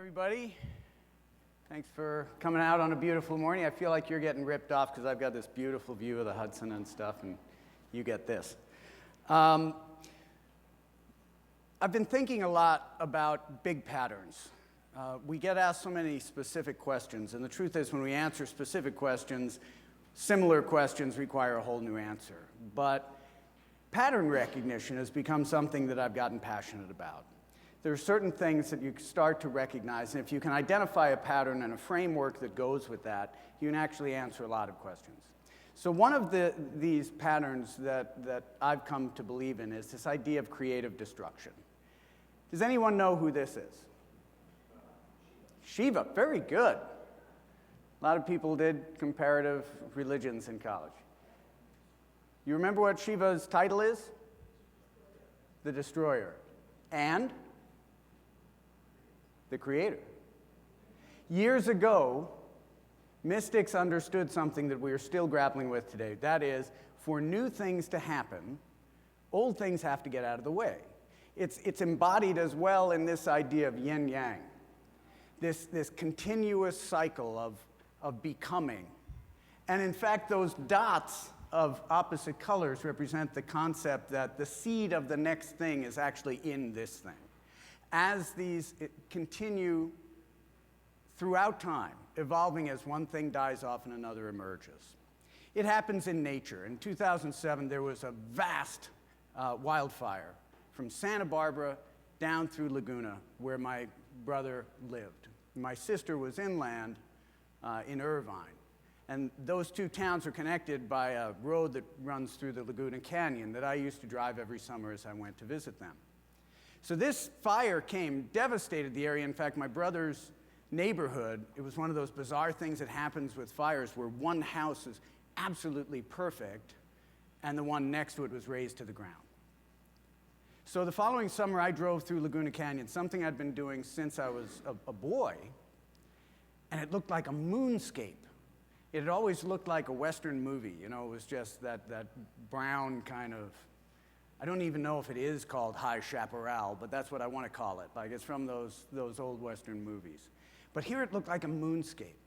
everybody. Thanks for coming out on a beautiful morning. I feel like you're getting ripped off because I've got this beautiful view of the Hudson and stuff, and you get this. I've been thinking a lot about big patterns. We get asked so many specific questions, and the truth is when we answer specific questions, similar questions require a whole new answer. But pattern recognition has become something that I've gotten passionate about. There are certain things that you start to recognize, and if you can identify a pattern and a framework that goes with that, you can actually answer a lot of questions. So one of these patterns that I've come to believe in is this idea of creative destruction. Does anyone know who this is? Shiva, very good. A lot of people did comparative religions in college. You remember what Shiva's title is? The Destroyer. And the Creator. Years ago, mystics understood something that we are still grappling with today. That is, for new things to happen, old things have to get out of the way. It's embodied as well in this idea of yin-yang, this continuous cycle of becoming. And in fact, those dots of opposite colors represent the concept that the seed of the next thing is actually in this thing. As these continue throughout time, evolving as one thing dies off and another emerges. It happens in nature. In 2007, there was a vast wildfire from Santa Barbara down through Laguna, where my brother lived. My sister was inland in Irvine. And those two towns are connected by a road that runs through the Laguna Canyon that I used to drive every summer as I went to visit them. So this fire came, devastated the area. In fact, my brother's neighborhood, it was one of those bizarre things that happens with fires where one house is absolutely perfect and the one next to it was razed to the ground. So the following summer, I drove through Laguna Canyon, something I'd been doing since I was a boy, and it looked like a moonscape. It had always looked like a Western movie. You know, it was just that brown kind of, I don't even know if it is called high chaparral, but that's what I want to call it. Like it's from those old Western movies. But here it looked like a moonscape.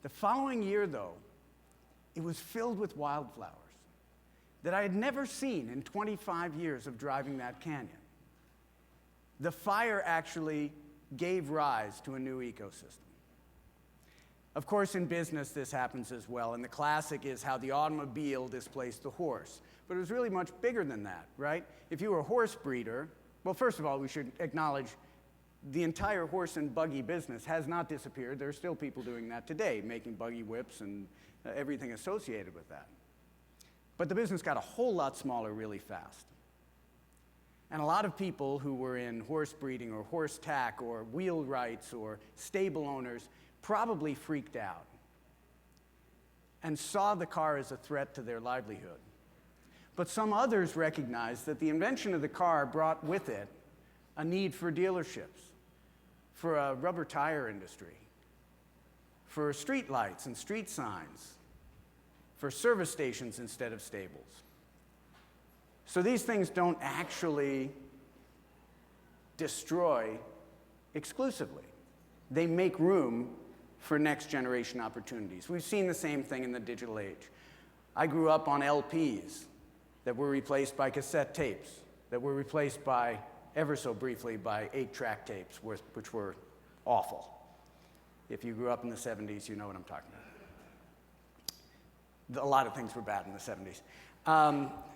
The following year, though, it was filled with wildflowers that I had never seen in 25 years of driving that canyon. The fire actually gave rise to a new ecosystem. Of course, in business, this happens as well, and the classic is how the automobile displaced the horse. But it was really much bigger than that, right? If you were a horse breeder, well, first of all, we should acknowledge the entire horse and buggy business has not disappeared. There are still people doing that today, making buggy whips and everything associated with that. But the business got a whole lot smaller really fast. And a lot of people who were in horse breeding or horse tack or wheelwrights or stable owners probably freaked out and saw the car as a threat to their livelihood. But some others recognized that the invention of the car brought with it a need for dealerships, for a rubber tire industry, for street lights and street signs, for service stations instead of stables. So these things don't actually destroy exclusively. They make room for next generation opportunities. We've seen the same thing in the digital age. I grew up on LPs that were replaced by cassette tapes, that were replaced by, ever so briefly, by 8-track tapes, which were awful. If you grew up in the 70s, you know what I'm talking about. A lot of things were bad in the 70s.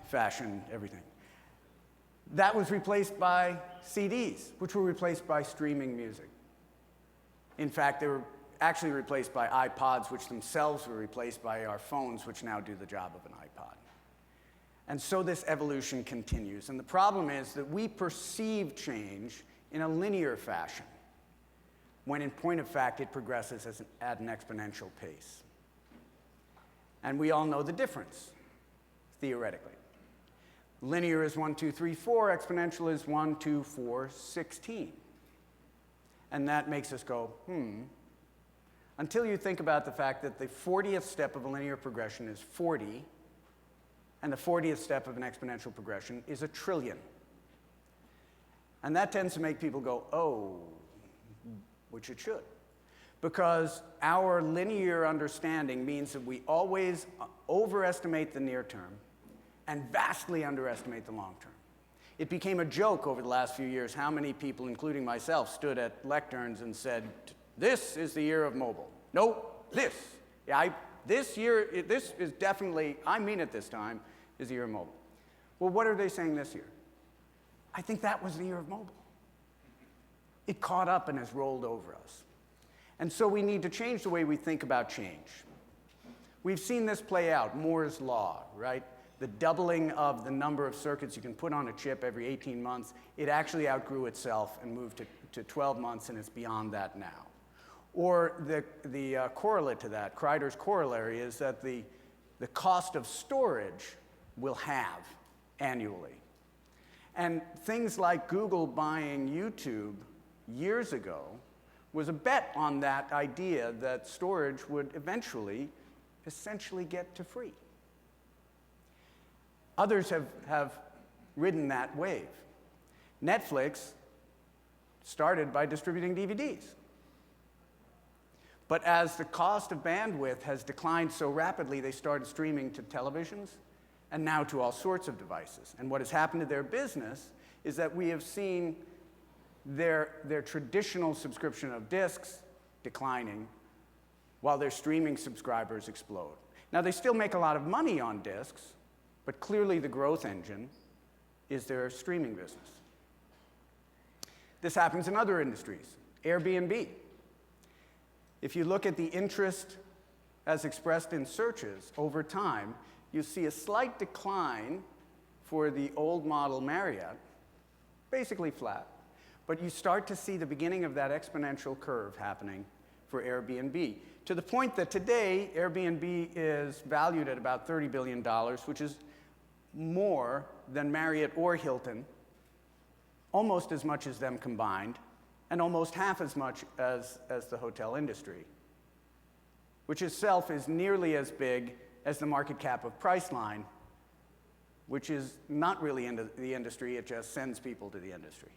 Fashion, everything. That was replaced by CDs, which were replaced by streaming music. In fact, they were actually replaced by iPods, which themselves were replaced by our phones, which now do the job of an iPod. And so this evolution continues. And the problem is that we perceive change in a linear fashion, when in point of fact it progresses at an exponential pace. And we all know the difference, theoretically. Linear is 1, 2, 3, 4. Exponential is 1, 2, 4, 16. And that makes us go, until you think about the fact that the 40th step of a linear progression is 40, and the 40th step of an exponential progression is 1 trillion. And that tends to make people go, oh, which it should. Because our linear understanding means that we always overestimate the near term and vastly underestimate the long term. It became a joke over the last few years how many people, including myself, stood at lecterns and said, this is the year of mobile. No, this. This year, this is definitely, I mean it this time, is the year of mobile. Well, what are they saying this year? I think that was the year of mobile. It caught up and has rolled over us. And so we need to change the way we think about change. We've seen this play out, Moore's law, right? The doubling of the number of circuits you can put on a chip every 18 months, it actually outgrew itself and moved to 12 months, and it's beyond that now. Or the correlate to that, Kreider's corollary, is that the cost of storage will halve annually. And things like Google buying YouTube years ago was a bet on that idea that storage would eventually essentially get to free. Others have ridden that wave. Netflix started by distributing DVDs. But as the cost of bandwidth has declined so rapidly, they started streaming to televisions and now to all sorts of devices. And what has happened to their business is that we have seen their traditional subscription of discs declining while their streaming subscribers explode. Now, they still make a lot of money on discs, but clearly the growth engine is their streaming business. This happens in other industries. Airbnb. If you look at the interest as expressed in searches over time, you see a slight decline for the old model Marriott, basically flat. But you start to see the beginning of that exponential curve happening for Airbnb, to the point that today Airbnb is valued at about $30 billion, which is more than Marriott or Hilton, almost as much as them combined, and almost half as much as the hotel industry, which itself is nearly as big as the market cap of Priceline, which is not really into the industry, it just sends people to the industry.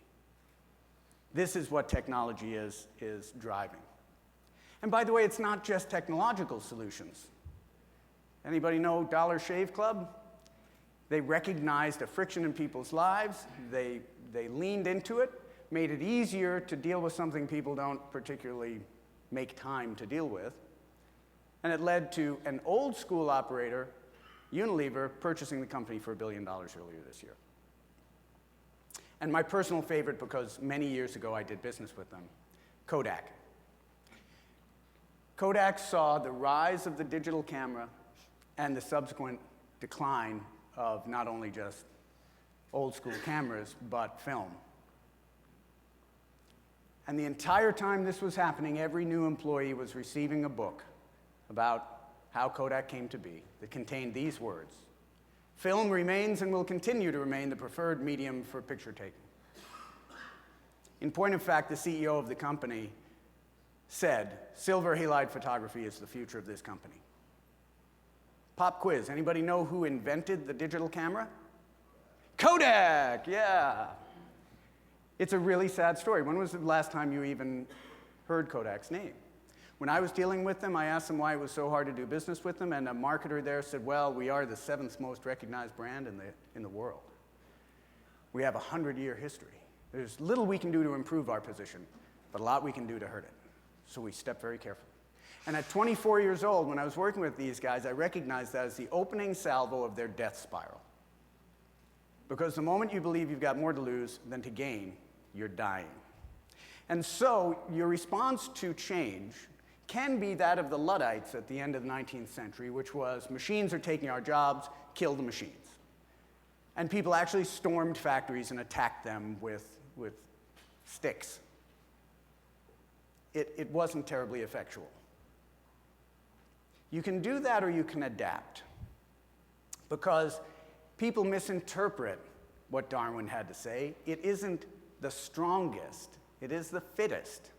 This is what technology is driving. And by the way, it's not just technological solutions. Anybody know Dollar Shave Club? They recognized a friction in people's lives, they leaned into it, made it easier to deal with something people don't particularly make time to deal with, and it led to an old school operator, Unilever, purchasing the company for $1 billion earlier this year. And my personal favorite, because many years ago I did business with them, Kodak. Kodak saw the rise of the digital camera and the subsequent decline of not only just old school cameras, but film. And the entire time this was happening, every new employee was receiving a book about how Kodak came to be that contained these words: film remains and will continue to remain the preferred medium for picture taking. In point of fact, the CEO of the company said, silver halide photography is the future of this company. Pop quiz, anybody know who invented the digital camera? Kodak, yeah. It's a really sad story. When was the last time you even heard Kodak's name? When I was dealing with them, I asked them why it was so hard to do business with them, and a marketer there said, well, we are the 7th most recognized brand in the world. We have a 100-year history. There's little we can do to improve our position, but a lot we can do to hurt it. So we step very carefully. And at 24 years old, when I was working with these guys, I recognized that as the opening salvo of their death spiral. Because the moment you believe you've got more to lose than to gain, you're dying. And so your response to change can be that of the Luddites at the end of the 19th century, which was, machines are taking our jobs, kill the machines. And people actually stormed factories and attacked them with sticks. It wasn't terribly effectual. You can do that or you can adapt, because people misinterpret what Darwin had to say. It isn't the strongest, it is the fittest.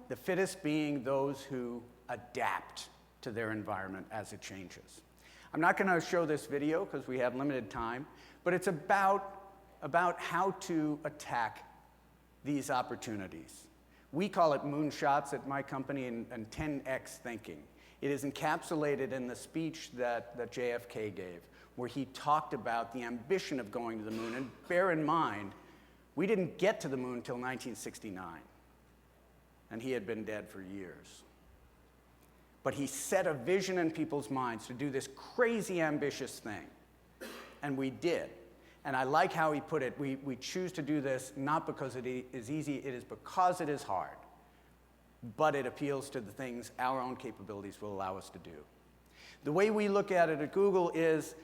The fittest being those who adapt to their environment as it changes. I'm not going to show this video because we have limited time, but it's about how to attack these opportunities. We call it Moonshots at my company and 10x thinking. It is encapsulated in the speech that JFK gave, where he talked about the ambition of going to the moon. And bear in mind, we didn't get to the moon until 1969, and he had been dead for years. But he set a vision in people's minds to do this crazy ambitious thing, and we did. And I like how he put it, we choose to do this not because it is easy, it is because it is hard. But it appeals to the things our own capabilities will allow us to do. The way we look at it at Google is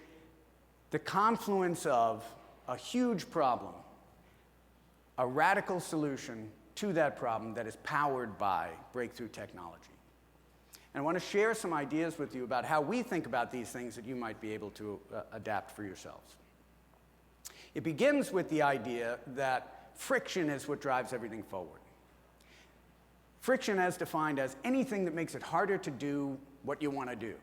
the confluence of a huge problem, a radical solution to that problem that is powered by breakthrough technology. And I want to share some ideas with you about how we think about these things that you might be able to adapt for yourselves. It begins with the idea that friction is what drives everything forward. Friction as defined as anything that makes it harder to do what you want to do.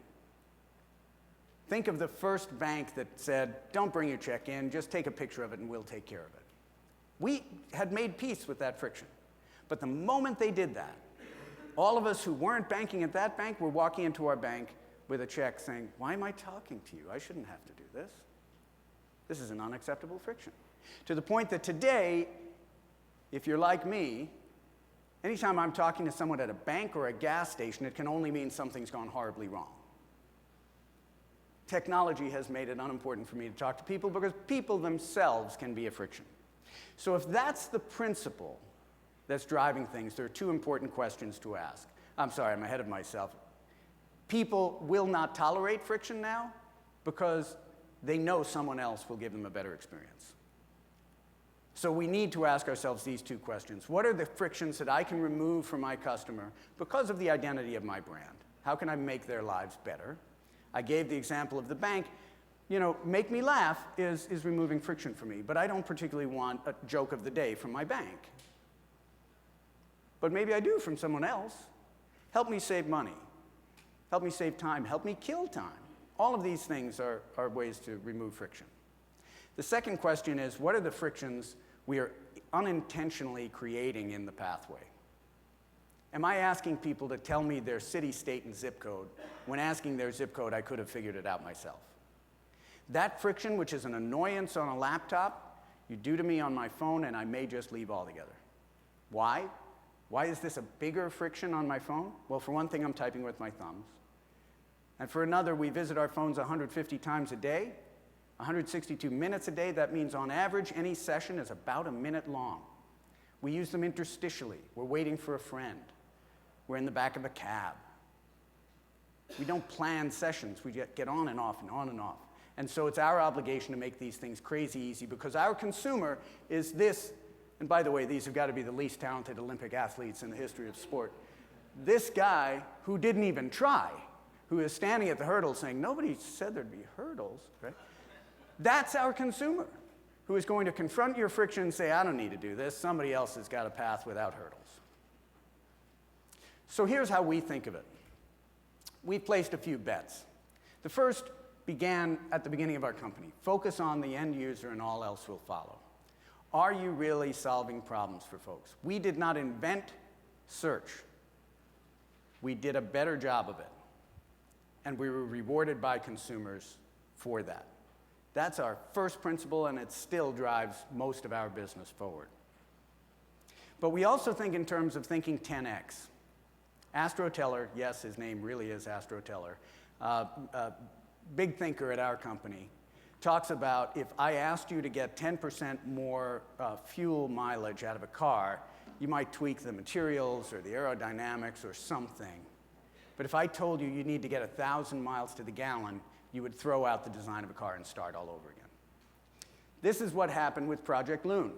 Think of the first bank that said, don't bring your check in, just take a picture of it and we'll take care of it. We had made peace with that friction. But the moment they did that, all of us who weren't banking at that bank were walking into our bank with a check saying, why am I talking to you? I shouldn't have to do this. This is an unacceptable friction. To the point that today, if you're like me, anytime I'm talking to someone at a bank or a gas station, it can only mean something's gone horribly wrong. Technology has made it unimportant for me to talk to people because people themselves can be a friction. So if that's the principle that's driving things, there are two important questions to ask. I'm sorry, I'm ahead of myself. People will not tolerate friction now because they know someone else will give them a better experience. So we need to ask ourselves these two questions. What are the frictions that I can remove from my customer because of the identity of my brand? How can I make their lives better? I gave the example of the bank. Make me laugh is removing friction for me, but I don't particularly want a joke of the day from my bank. But maybe I do from someone else. Help me save money. Help me save time. Help me kill time. All of these things are ways to remove friction. The second question is, what are the frictions we are unintentionally creating in the pathway? Am I asking people to tell me their city, state, and zip code? When asking their zip code, I could have figured it out myself. That friction, which is an annoyance on a laptop, you do to me on my phone, and I may just leave altogether. Why? Why is this a bigger friction on my phone? Well, for one thing, I'm typing with my thumbs. And for another, we visit our phones 150 times a day, 162 minutes a day. That means on average, any session is about a minute long. We use them interstitially. We're waiting for a friend. We're in the back of a cab. We don't plan sessions. We get on and off and on and off. And so it's our obligation to make these things crazy easy because our consumer is this, and by the way, these have got to be the least talented Olympic athletes in the history of sport. This guy who didn't even try, who is standing at the hurdle saying, nobody said there'd be hurdles, right? That's our consumer who is going to confront your friction and say, I don't need to do this. Somebody else has got a path without hurdles. So here's how we think of it. We've placed a few bets. The first began at the beginning of our company. Focus on the end user and all else will follow. Are you really solving problems for folks? We did not invent search. We did a better job of it. And we were rewarded by consumers for that. That's our first principle, and it still drives most of our business forward. But we also think in terms of thinking 10x. Astro Teller, yes, his name really is Astro Teller, big thinker at our company, talks about if I asked you to get 10% more fuel mileage out of a car, you might tweak the materials or the aerodynamics or something. But if I told you you need to get 1,000 miles to the gallon, you would throw out the design of a car and start all over again. This is what happened with Project Loon.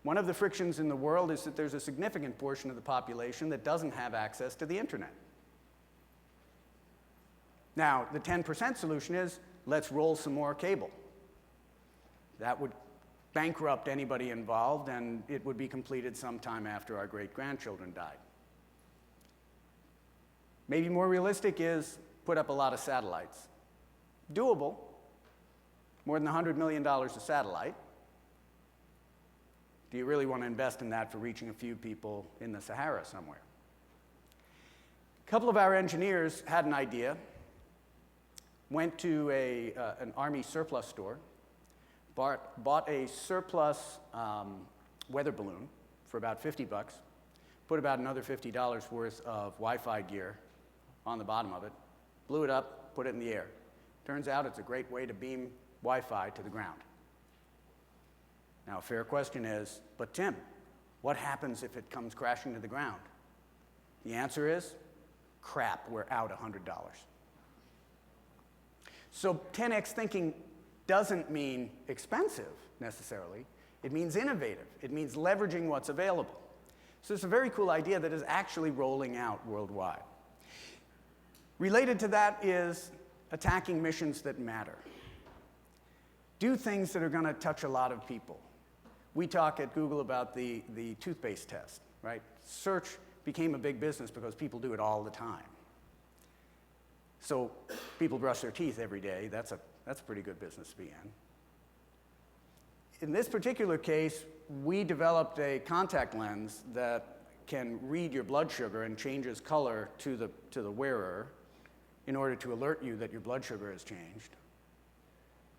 One of the frictions in the world is that there's a significant portion of the population that doesn't have access to the internet. Now, the 10% solution is, let's roll some more cable. That would bankrupt anybody involved, and it would be completed sometime after our great-grandchildren died. Maybe more realistic is put up a lot of satellites. Doable, more than $100 million a satellite. Do you really want to invest in that for reaching a few people in the Sahara somewhere? A couple of our engineers had an idea, went to an Army surplus store, bought a surplus weather balloon for about 50 bucks, put about another $50 worth of Wi-Fi gear on the bottom of it, blew it up, put it in the air. Turns out it's a great way to beam Wi-Fi to the ground. Now, a fair question is, but Tim, what happens if it comes crashing to the ground? The answer is, crap, we're out $100. So 10x thinking doesn't mean expensive, necessarily. It means innovative. It means leveraging what's available. So it's a very cool idea that is actually rolling out worldwide. Related to that is attacking missions that matter. Do things that are going to touch a lot of people. We talk at Google about the toothpaste test, right? Search became a big business because people do it all the time. So people brush their teeth every day. That's a pretty good business to be in. In this particular case, we developed a contact lens that can read your blood sugar and changes color to the wearer in order to alert you that your blood sugar has changed.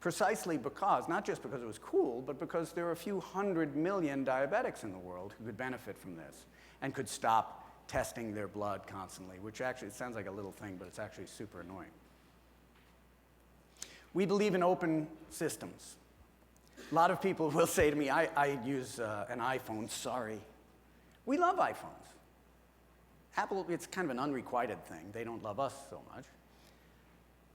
Precisely because, not just because it was cool, but because there are a few 100 million diabetics in the world who could benefit from this and could stop testing their blood constantly, which actually, it sounds like a little thing, but it's actually super annoying. We believe in open systems. A lot of people will say to me, I use an iPhone, sorry. We love iPhones. Apple, it's kind of an unrequited thing. They don't love us so much.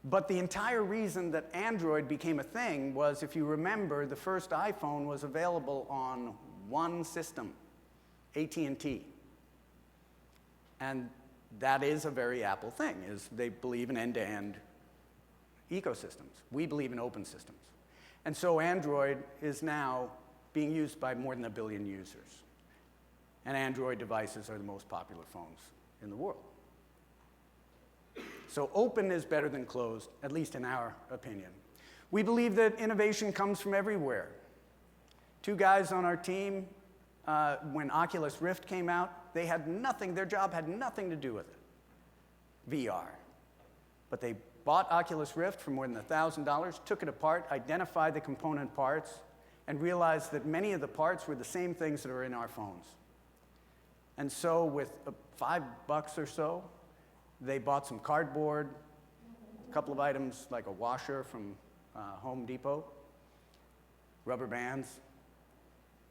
But the entire reason that Android became a thing was, if you remember, the first iPhone was available on one system, AT&T. And that is a very Apple thing, is they believe in end-to-end ecosystems. We believe in open systems. And so Android is now being used by more than 1 billion users. And Android devices are the most popular phones in the world. So open is better than closed, at least in our opinion. We believe that innovation comes from everywhere. 2 guys on our team, when Oculus Rift came out, they had nothing, their job had nothing to do with it, VR. But they bought Oculus Rift for more than $1,000, took it apart, identified the component parts, and realized that many of the parts were the same things that are in our phones. And so with $5 or so, they bought some cardboard, a couple of items like a washer from Home Depot, rubber bands,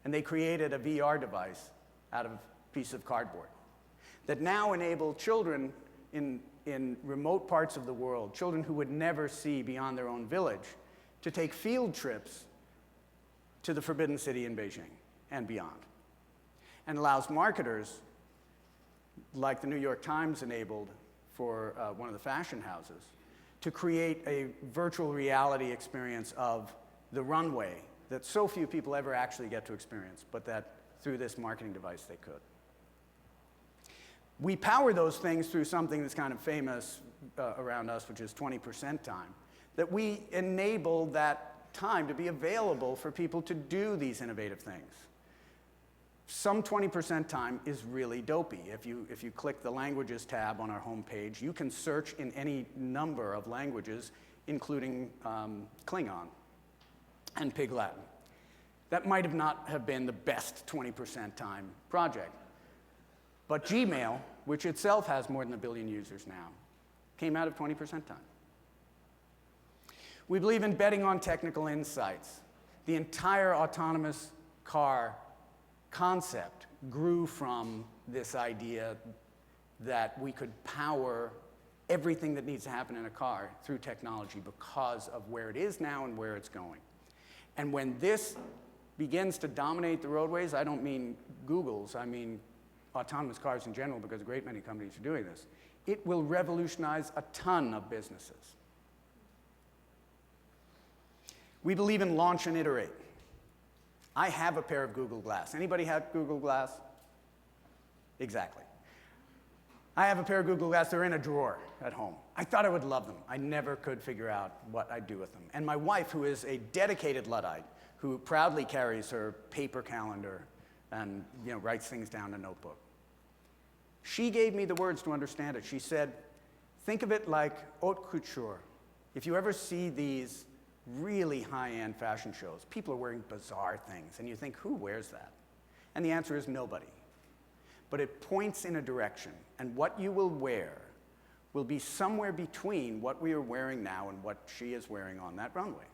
and they created a VR device out of a piece of cardboard that now enable children in remote parts of the world, children who would never see beyond their own village, to take field trips to the Forbidden City in Beijing and beyond, and allows marketers, like the New York Times enabled for one of the fashion houses, to create a virtual reality experience of the runway that so few people ever actually get to experience, but that through this marketing device they could. We power those things through something that's kind of famous around us, which is 20% time, that we enable that time to be available for people to do these innovative things. Some 20% time is really dopey. If you click the Languages tab on our homepage, you can search in any number of languages, including Klingon and Pig Latin. That might not have been the best 20% time project. But Gmail, which itself has more than 1 billion users now, came out of 20% time. We believe in betting on technical insights. The entire autonomous car concept grew from this idea that we could power everything that needs to happen in a car through technology because of where it is now and where it's going. And when this begins to dominate the roadways, I don't mean Google's, I mean autonomous cars in general, because a great many companies are doing this, it will revolutionize a ton of businesses. We believe in launch and iterate. I have a pair of Google Glass. Anybody have Google Glass? Exactly. I have a pair of Google Glass. They're in a drawer at home. I thought I would love them. I never could figure out what I'd do with them. And my wife, who is a dedicated Luddite, who proudly carries her paper calendar and writes things down in a notebook. She gave me the words to understand it. She said, think of it like haute couture. If you ever see these really high-end fashion shows, people are wearing bizarre things, and you think, who wears that? And the answer is nobody. But it points in a direction, and what you will wear will be somewhere between what we are wearing now and what she is wearing on that runway.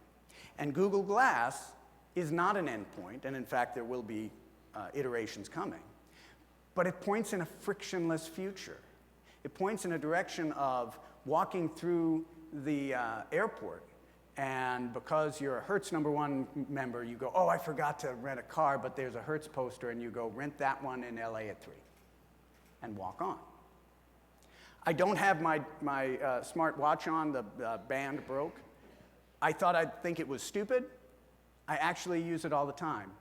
And Google Glass is not an endpoint, and in fact, there will be iterations coming. But it points in a frictionless future. It points in a direction of walking through the airport, and because you're a Hertz #1 member, you go, oh, I forgot to rent a car, but there's a Hertz poster, and you go rent that one in LA at 3, and walk on. I don't have my smart watch on, the band broke. I thought I'd think it was stupid. I actually use it all the time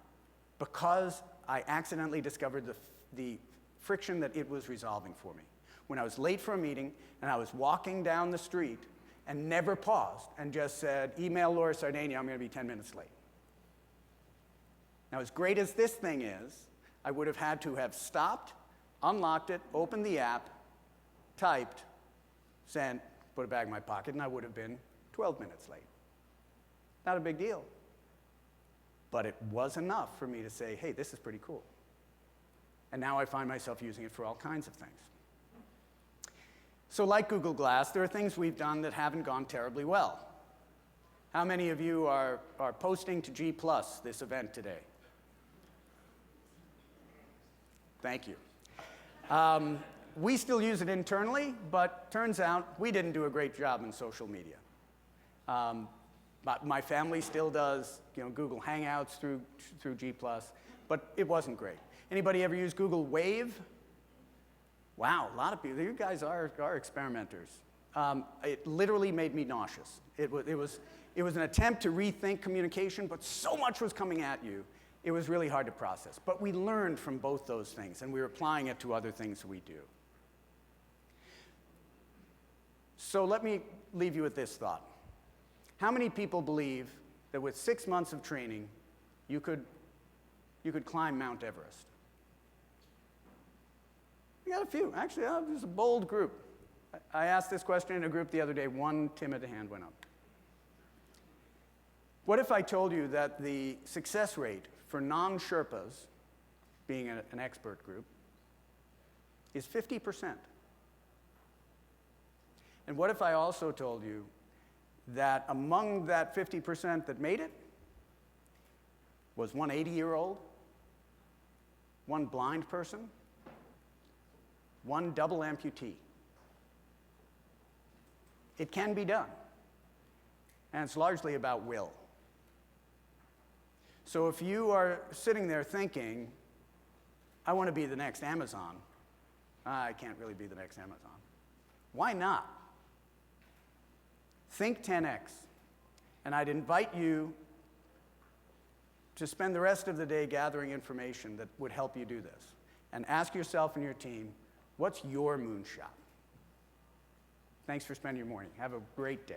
because I accidentally discovered the friction that it was resolving for me. When I was late for a meeting and I was walking down the street and never paused and just said, email Laura Sardinia, I'm going to be 10 minutes late. Now, as great as this thing is, I would have had to have stopped, unlocked it, opened the app, typed, sent, put it back in my pocket, and I would have been 12 minutes late. Not a big deal. But it was enough for me to say, hey, this is pretty cool. And now I find myself using it for all kinds of things. So like Google Glass, there are things we've done that haven't gone terribly well. How many of you are posting to G+, this event today? Thank you. We still use it internally, but turns out we didn't do a great job in social media. But my family still does Google Hangouts through G+, but it wasn't great. Anybody ever use Google Wave? Wow, a lot of people. You guys are experimenters. It literally made me nauseous. It was an attempt to rethink communication, but so much was coming at you, it was really hard to process. But we learned from both those things, and we're applying it to other things we do. So let me leave you with this thought. How many people believe that with 6 months of training, you could climb Mount Everest? We got a few. Actually, there's a bold group. I asked this question in a group the other day. One timid hand went up. What if I told you that the success rate for non-Sherpas, being an expert group, is 50%? And what if I also told you that among that 50% that made it was one 80-year-old, one blind person, one double amputee? It can be done. And it's largely about will. So if you are sitting there thinking, I want to be the next Amazon, I can't really be the next Amazon. Why not? Think 10x. And I'd invite you to spend the rest of the day gathering information that would help you do this. And ask yourself and your team, what's your moonshot? Thanks for spending your morning. Have a great day.